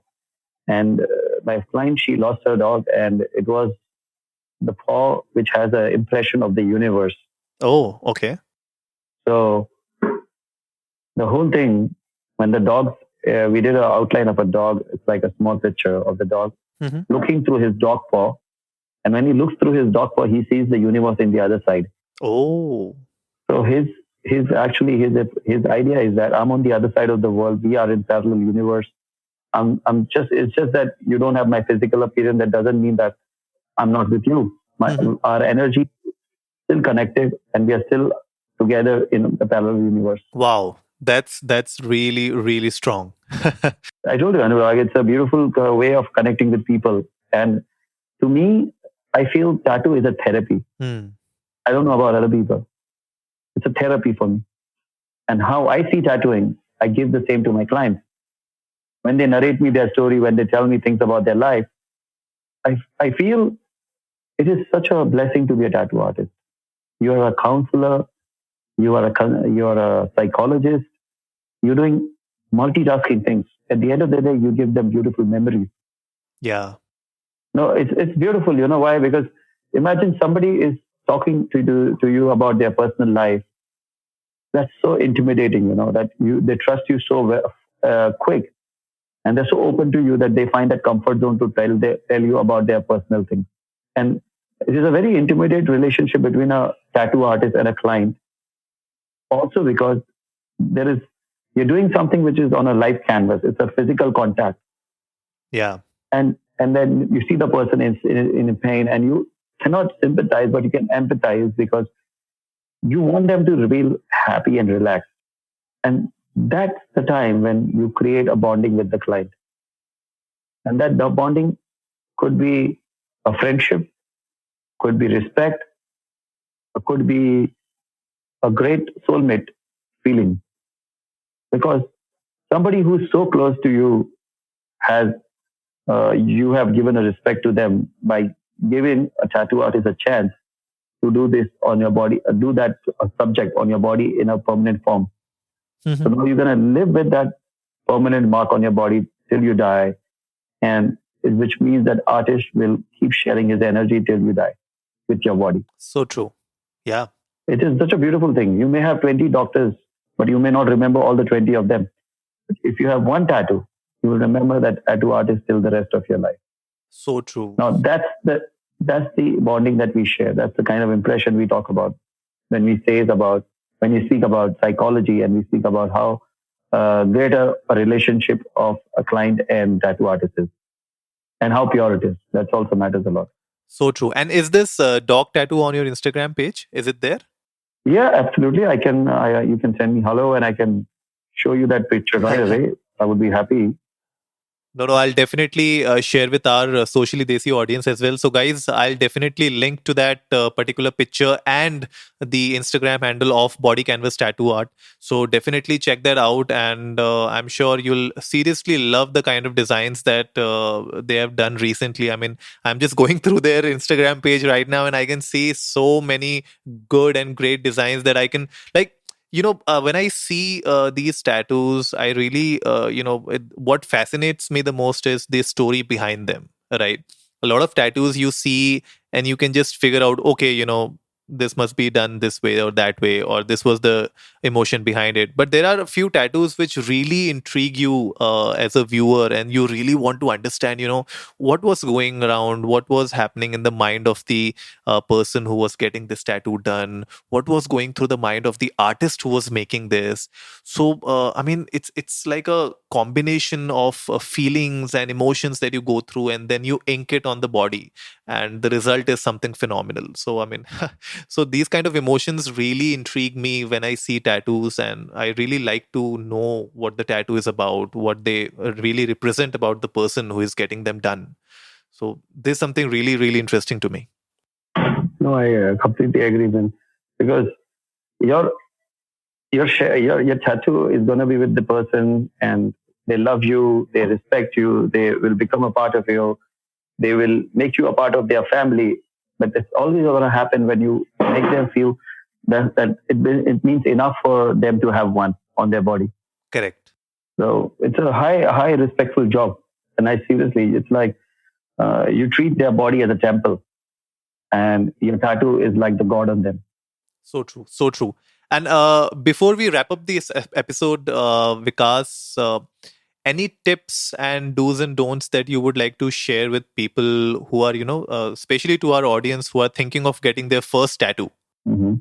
C: and my client, she lost her dog, and it was the paw which has an impression of the universe.
A: Oh, okay.
C: So the whole thing, when the dog, we did an outline of a dog. It's like a small picture of the dog looking through his dog paw. And when he looks through his dog paw, he sees the universe in the other side.
A: Oh.
C: So his idea is that I'm on the other side of the world. We are in parallel universe. It's just that you don't have my physical appearance. That doesn't mean that I'm not with you. Our energy is still connected, and we are still together in the parallel universe.
A: Wow. That's really, really strong.
C: I told you, Anurag, it's a beautiful way of connecting with people. And to me, I feel tattoo is a therapy. I don't know about other people. It's a therapy for me. And how I see tattooing, I give the same to my clients. When they narrate me their story, when they tell me things about their life, I feel it is such a blessing to be a tattoo artist. You are a counselor. You are a psychologist. You're doing multitasking things. At the end of the day, you give them beautiful memories.
A: Yeah.
C: No, it's beautiful. You know why? Because imagine somebody is talking to you about their personal life. That's so intimidating, that they trust you so quick, and they're so open to you that they find that comfort zone to tell you about their personal things. And it is a very intimate relationship between a tattoo artist and a client. Also, because you're doing something which is on a live canvas. It's a physical contact.
A: Yeah.
C: And then you see the person in pain, and you cannot sympathize, but you can empathize because you want them to feel happy and relaxed. And that's the time when you create a bonding with the client. And that the bonding could be a friendship, could be respect, or could be a great soulmate feeling. Because somebody who's so close to you you have given a respect to them by giving a tattoo artist a chance to do this on your body, do that subject on your body in a permanent form. So now you're going to live with that permanent mark on your body till you die, and which means that artist will keep sharing his energy till you die with your body.
A: So true. Yeah.
C: It is such a beautiful thing. You may have 20 doctors, but you may not remember all the 20 of them. But if you have one tattoo, you will remember that tattoo artist till the rest of your life.
A: So true.
C: Now that's the bonding that we share. That's the kind of impression we talk about when we speak about psychology, and we speak about how great a relationship of a client and tattoo artist is, and how pure it is. That also matters a lot.
A: So true. And is this dog tattoo on your Instagram page? Is it there?
C: Yeah, absolutely. You can send me hello, and I can show you that picture right away. I would be happy.
A: No, I'll definitely share with our socially desi audience as well. So, guys, I'll definitely link to that particular picture and the Instagram handle of Body Canvas Tattoo Art. So, definitely check that out, and I'm sure you'll seriously love the kind of designs that they have done recently. I mean, I'm just going through their Instagram page right now, and I can see so many good and great designs that I can like. When I see these tattoos, I really, what fascinates me the most is the story behind them, right? A lot of tattoos you see, and you can just figure out, okay, this must be done this way or that way, or this was the emotion behind it. But there are a few tattoos which really intrigue you as a viewer, and you really want to understand, what was going around, what was happening in the mind of the person who was getting this tattoo done, what was going through the mind of the artist who was making this. So I mean, it's like a combination of feelings and emotions that you go through, and then you ink it on the body, and the result is something phenomenal. So I mean, so these kind of emotions really intrigue me when I see tattoos, and I really like to know what the tattoo is about, what they really represent about the person who is getting them done. So this is something really, really interesting to me.
C: No, I completely agree, man. Because your your tattoo is going to be with the person, and they love you, they respect you, they will become a part of you, they will make you a part of their family. But it's always going to happen when you make them feel that it means enough for them to have one on their body.
A: Correct.
C: So it's a high respectful job, and I seriously, it's like you treat their body as a temple, and your tattoo is like the god on them.
A: So true. So true. And before we wrap up this episode, Vikas, any tips and do's and don'ts that you would like to share with people who are, especially to our audience who are thinking of getting their first tattoo?
C: Mm-hmm.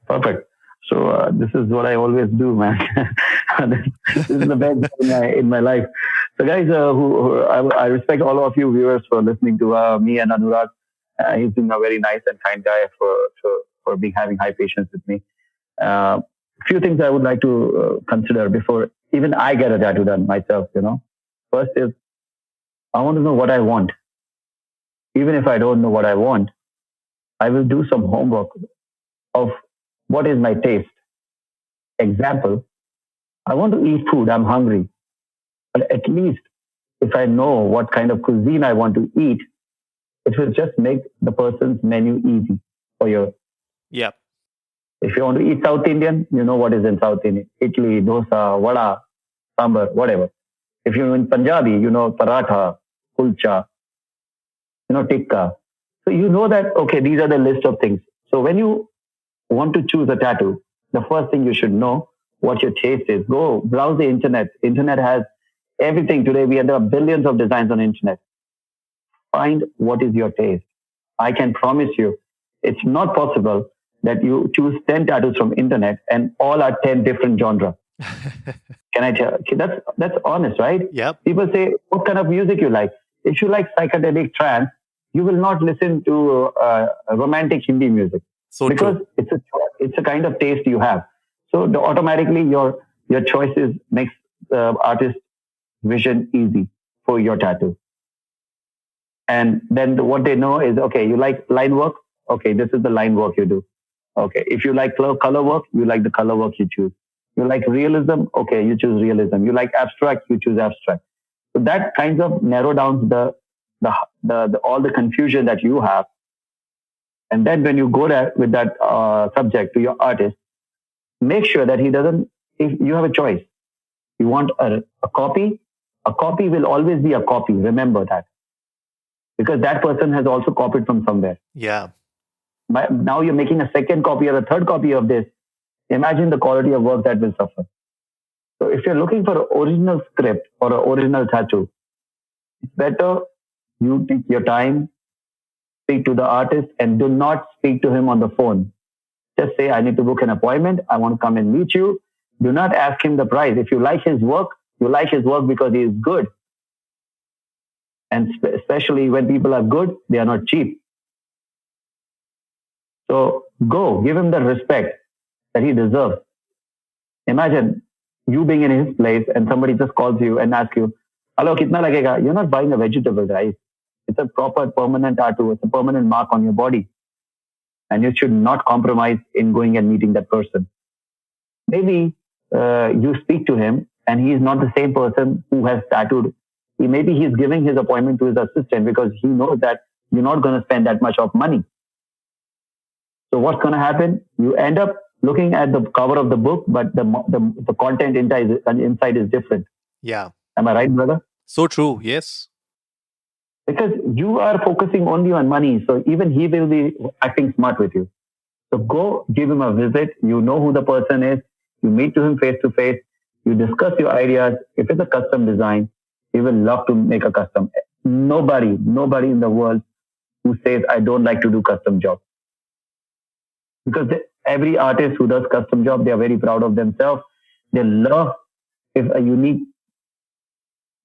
C: Perfect. So this is what I always do, man. This is the best in my life. So guys, I respect all of you viewers for listening to me and Anurag. He's been a very nice and kind guy for having high patience with me. Few things I would like to consider before even I get a tattoo done myself. First is I want to know what I want. Even if I don't know what I want, I will do some homework of what is my taste. Example, I want to eat food. I'm hungry, but at least if I know what kind of cuisine I want to eat, it will just make the person's menu easy for you.
A: Yeah.
C: If you want to eat South Indian, you know what is in South Indian. Idli, dosa, vada, sambar, whatever. If you're in Punjabi, you know paratha, kulcha, tikka. So you know that, okay, these are the list of things. So when you want to choose a tattoo, the first thing you should know what your taste is. Go browse the internet. Internet has everything today. There are billions of designs on internet. Find what is your taste. I can promise you, it's not possible that you choose 10 tattoos from internet and all are 10 different genres. Can I tell? That's honest, right?
A: Yeah.
C: People say, what kind of music you like? If you like psychedelic trance, you will not listen to romantic Hindi music.
A: So
C: because
A: true.
C: It's a kind of taste you have. So automatically your choices makes the artist vision easy for your tattoo. And then what they know is, okay, you like line work? Okay, this is the line work you do. Okay, if you like color work, you like the color work you choose. You like realism? Okay, you choose realism. You like abstract? You choose abstract. So that kind of narrow down the all the confusion that you have. And then when you go there with that subject to your artist, make sure that he doesn't. If you have a choice, you want a copy. A copy will always be a copy. Remember that, because that person has also copied from somewhere.
A: Yeah.
C: Now you're making a second copy or a third copy of this. Imagine the quality of work that will suffer. So if you're looking for an original script or an original tattoo, it's better you take your time, speak to the artist, and do not speak to him on the phone. Just say, I need to book an appointment. I want to come and meet you. Do not ask him the price. If you like his work, you like his work because he is good. And especially when people are good, they are not cheap. So go, give him the respect that he deserves. Imagine you being in his place and somebody just calls you and asks you, Hello, kitna lagega? You're not buying a vegetable, guys. It's a proper permanent tattoo. It's a permanent mark on your body. And you should not compromise in going and meeting that person. Maybe you speak to him and he is not the same person who has tattooed. Maybe he's giving his appointment to his assistant because he knows that you're not going to spend that much of money. So what's going to happen? You end up looking at the cover of the book, but the content inside is different.
A: Yeah.
C: Am I right, brother?
A: So true. Yes.
C: Because you are focusing only on money. So even he will be acting smart with you. So go give him a visit. You know who the person is. You meet to him face to face. You discuss your ideas. If it's a custom design, he will love to make a custom. Nobody in the world who says, I don't like to do custom jobs. Because every artist who does custom job, they are very proud of themselves. They love if a unique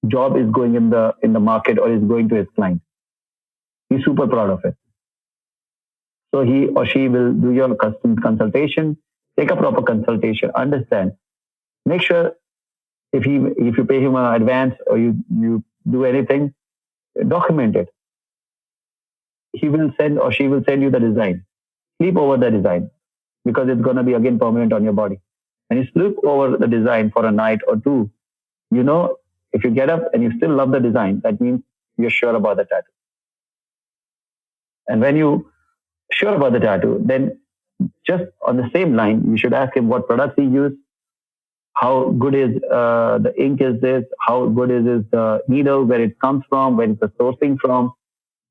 C: job is going in the market or is going to his client. He's super proud of it. So he or she will do your custom consultation, take a proper consultation, understand. Make sure if you pay him an advance or you do anything, document it. He will send or she will send you the design. Sleep over the design because it's going to be again permanent on your body. And you sleep over the design for a night or two. You know, if you get up and you still love the design, that means you're sure about the tattoo. And when you're sure about the tattoo, then just on the same line, you should ask him what products he used, how good is the ink is this, how good is the needle, where it comes from, where it's the sourcing from,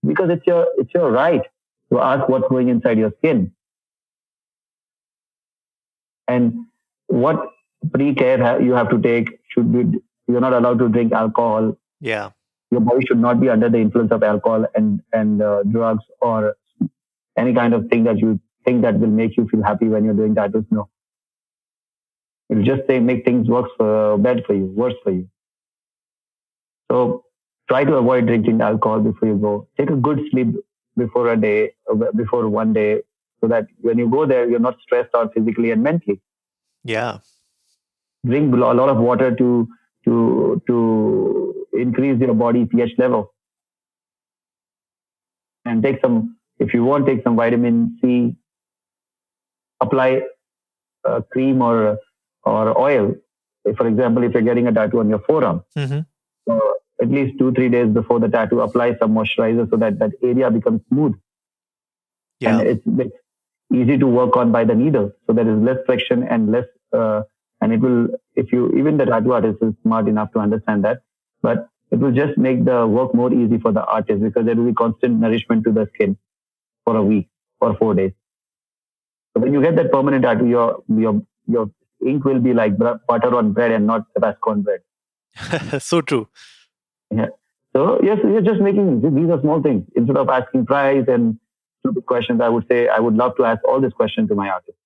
C: because it's your right to ask what's going inside your skin. And what pre-care you have to take should be, you're not allowed to drink alcohol.
A: Yeah.
C: Your body should not be under the influence of alcohol and drugs or any kind of thing that you think that will make you feel happy when you're doing tattoos. No. It'll just make things worse for you. So try to avoid drinking alcohol before you go. Take a good sleep before one day, so that when you go there, you're not stressed out physically and mentally.
A: Yeah.
C: Drink a lot of water to increase your body pH level. And if you want, take some vitamin C. Apply cream or oil. For example, if you're getting a tattoo on your forearm, at least 2-3 days before the tattoo, apply some moisturizer so that area becomes smooth.
A: Yeah.
C: And it's easy to work on by the needle. So there is less friction and less, and it will, even the tattoo artist is smart enough to understand that, but it will just make the work more easy for the artist because there will be constant nourishment to the skin for a week or 4 days. So when you get that permanent tattoo, your ink will be like butter on bread and not Tabasco on bread.
A: So true.
C: Yeah. So yes, you're just making, these are small things. Instead of asking price and stupid questions, I would say I would love to ask all these questions to my artist.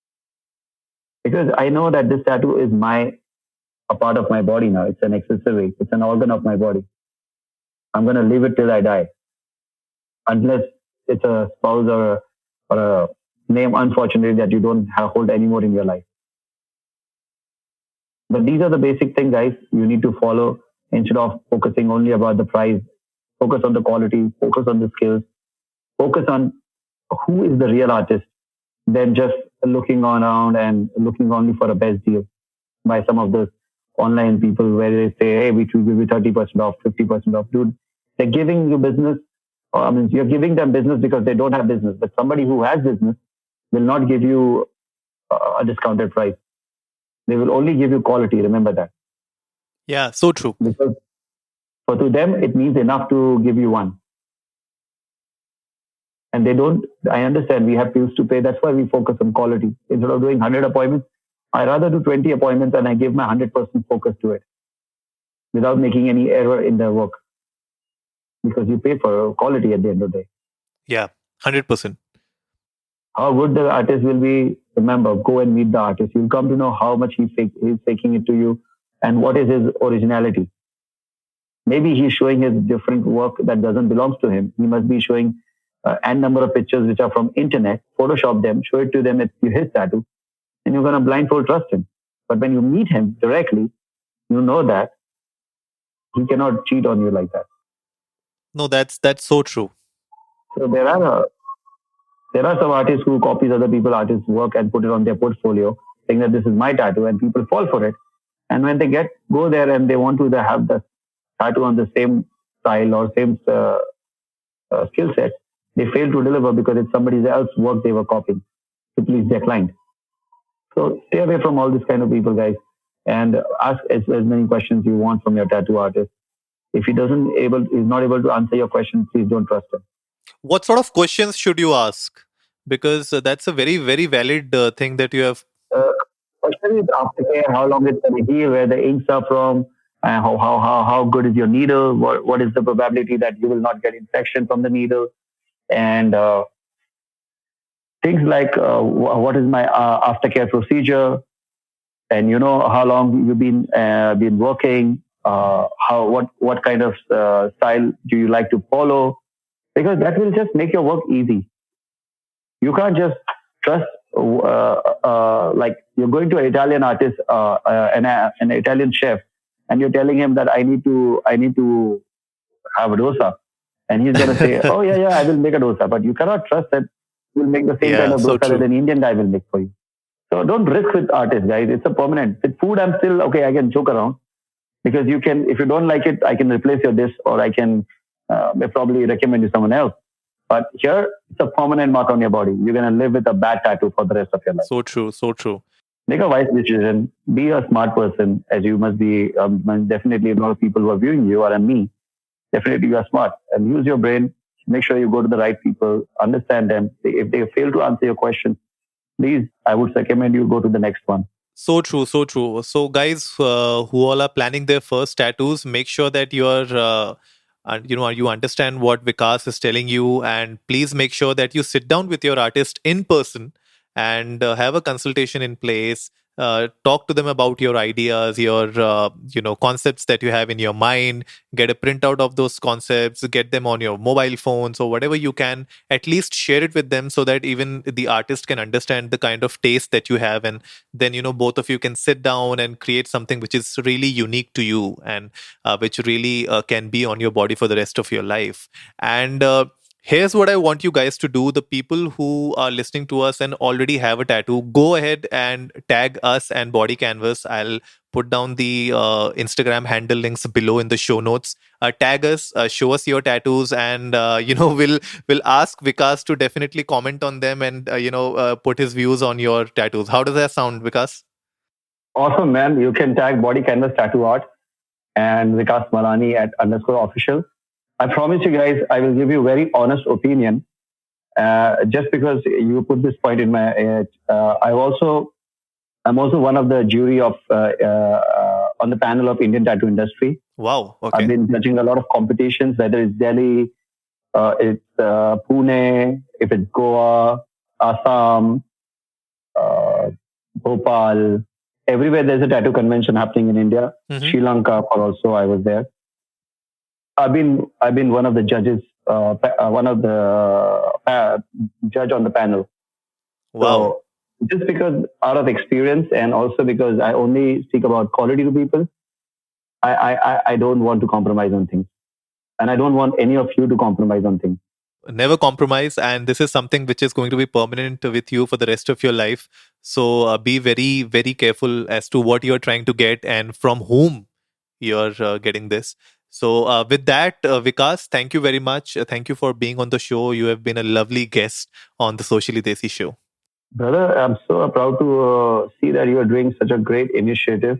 C: Because I know that this tattoo is a part of my body now. It's an accessory. It's an organ of my body. I'm going to leave it till I die. Unless it's a spouse or a name, unfortunately, that you don't hold anymore in your life. But these are the basic things, guys, you need to follow instead of focusing only about the price. Focus on the quality, focus on the skills, focus on who is the real artist, than just looking around and looking only for a best deal by some of those online people where they say, hey, we will give you 30% off, 50% off. Dude, they're giving you business. You're giving them business because they don't have business. But somebody who has business will not give you a discounted price. They will only give you quality. Remember that.
A: Yeah, so true.
C: Because to them, it means enough to give you one. And they don't, I understand we have bills to pay. That's why we focus on quality. Instead of doing 100 appointments, I rather do 20 appointments and I give my 100% focus to it without making any error in their work. Because you pay for quality at the end of the day.
A: Yeah, 100%.
C: How good the artist will be, remember, go and meet the artist. You'll come to know how much he's faking it to you and what is his originality. Maybe he's showing his different work that doesn't belong to him. He must be showing n number of pictures which are from internet, Photoshop them, show it to them, it's his tattoo, and you're going to blindfold trust him. But when you meet him directly, you know that he cannot cheat on you like that.
A: No, that's so true.
C: So there are some artists who copies other people's artists' work and put it on their portfolio, saying that this is my tattoo, and people fall for it. And when they go there and they want to have the tattoo on the same style or same skill set, they fail to deliver because it's somebody else's work they were copying to please their client. So stay away from all this kind of people, guys, and ask as many questions you want from your tattoo artist. If he is not able to answer your question, please don't trust him.
A: What sort of questions should you ask? Because that's a very, very valid thing that you have.
C: Question is aftercare, how long it's going to heal, where the inks are from, how good is your needle, what is the probability that you will not get infection from the needle, and things like what is my aftercare procedure, and how long you've been working, what kind of style do you like to follow, because that will just make your work easy. You can't just trust like you're going to an Italian artist, an Italian chef, and you're telling him that I need to have a dosa, and he's gonna say, oh yeah, I will make a dosa, but you cannot trust that he will make the same kind of dosa that an Indian guy will make for you. So don't risk with artists, guys. It's a permanent. With food, I'm still okay. I can joke around because you can, if you don't like it, I can replace your dish, or I can probably recommend you someone else. But here, it's a permanent mark on your body. You're going to live with a bad tattoo for the rest of your life.
A: So true, so true.
C: Make a wise decision. Be a smart person, as you must be. Definitely, a lot of people who are viewing you, or me, definitely you are smart. And use your brain. Make sure you go to the right people. Understand them. If they fail to answer your question, please, I would recommend you go to the next one.
A: So true, so true. So guys who all are planning their first tattoos, make sure that you're... you understand what Vikas is telling you, and please make sure that you sit down with your artist in person and have a consultation in place. Talk to them about your ideas, your concepts that you have in your mind. Get a printout of those concepts, get them on your mobile phones or whatever you can. At least share it with them so that even the artist can understand the kind of taste that you have, and then both of you can sit down and create something which is really unique to you, and which really can be on your body for the rest of your life. And here's what I want you guys to do. The people who are listening to us and already have a tattoo, go ahead and tag us and Body Canvas. I'll put down the Instagram handle links below in the show notes. Tag us, show us your tattoos, and we'll ask Vikas to definitely comment on them and put his views on your tattoos. How does that sound, Vikas?
C: Awesome, man. You can tag Body Canvas Tattoo Art and Vikas Malani at _official. I promise you guys, I will give you a very honest opinion. Just because you put this point in my head, I'm also one of the jury of on the panel of Indian tattoo industry.
A: Wow! Okay.
C: I've been judging a lot of competitions, whether it's Delhi, it's Pune, if it's Goa, Assam, Bhopal. Everywhere there's a tattoo convention happening in India. Mm-hmm. Sri Lanka, also I was there. I've been one of the judges, one of the judge on the panel.
A: Wow!
C: So just because out of experience, and also because I only speak about quality to people, I don't want to compromise on things, and I don't want any of you to compromise on things.
A: Never compromise, and this is something which is going to be permanent with you for the rest of your life. So be very, very careful as to what you're trying to get and from whom you're getting this. So with that, Vikas, thank you very much. Thank you for being on the show. You have been a lovely guest on the Socially Desi show.
C: Brother, I'm so proud to see that you are doing such a great initiative.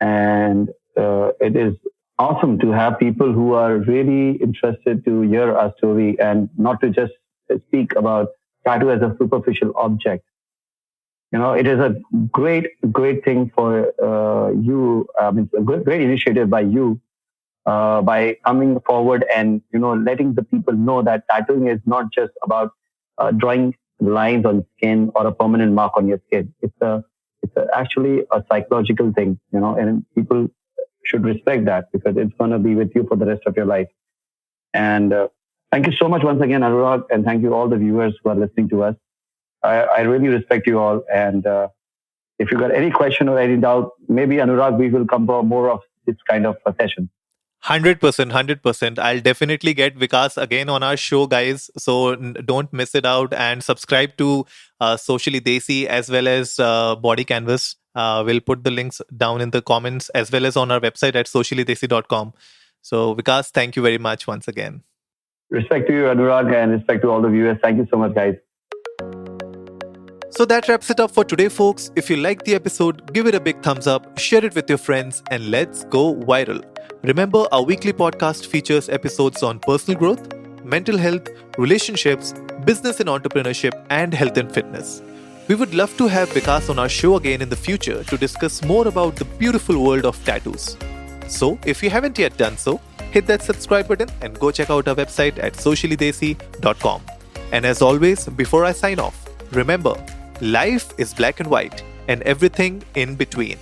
C: And it is awesome to have people who are really interested to hear our story and not to just speak about tattoo as a superficial object. It is a great thing for you. It's a great initiative by you. By coming forward and letting the people know that tattooing is not just about drawing lines on skin or a permanent mark on your skin. It's actually a psychological thing, and people should respect that because it's going to be with you for the rest of your life. And thank you so much once again, Anurag, and thank you all the viewers who are listening to us. I really respect you all, and if you got any question or any doubt, maybe Anurag, we will come for more of this kind of a session.
A: 100%. I'll definitely get Vikas again on our show, guys. So don't miss it out and subscribe to Socially Desi as well as Body Canvas. We'll put the links down in the comments as well as on our website at sociallydesi.com. So Vikas, thank you very much once again.
C: Respect to you, Anurag, and respect to all the viewers. Thank you so much, guys.
A: So that wraps it up for today, folks. If you liked the episode, give it a big thumbs up, share it with your friends, and let's go viral. Remember, our weekly podcast features episodes on personal growth, mental health, relationships, business and entrepreneurship, and health and fitness. We would love to have Vikas on our show again in the future to discuss more about the beautiful world of tattoos. So, if you haven't yet done so, hit that subscribe button and go check out our website at sociallydesi.com. And as always, before I sign off, remember, life is black and white and everything in between.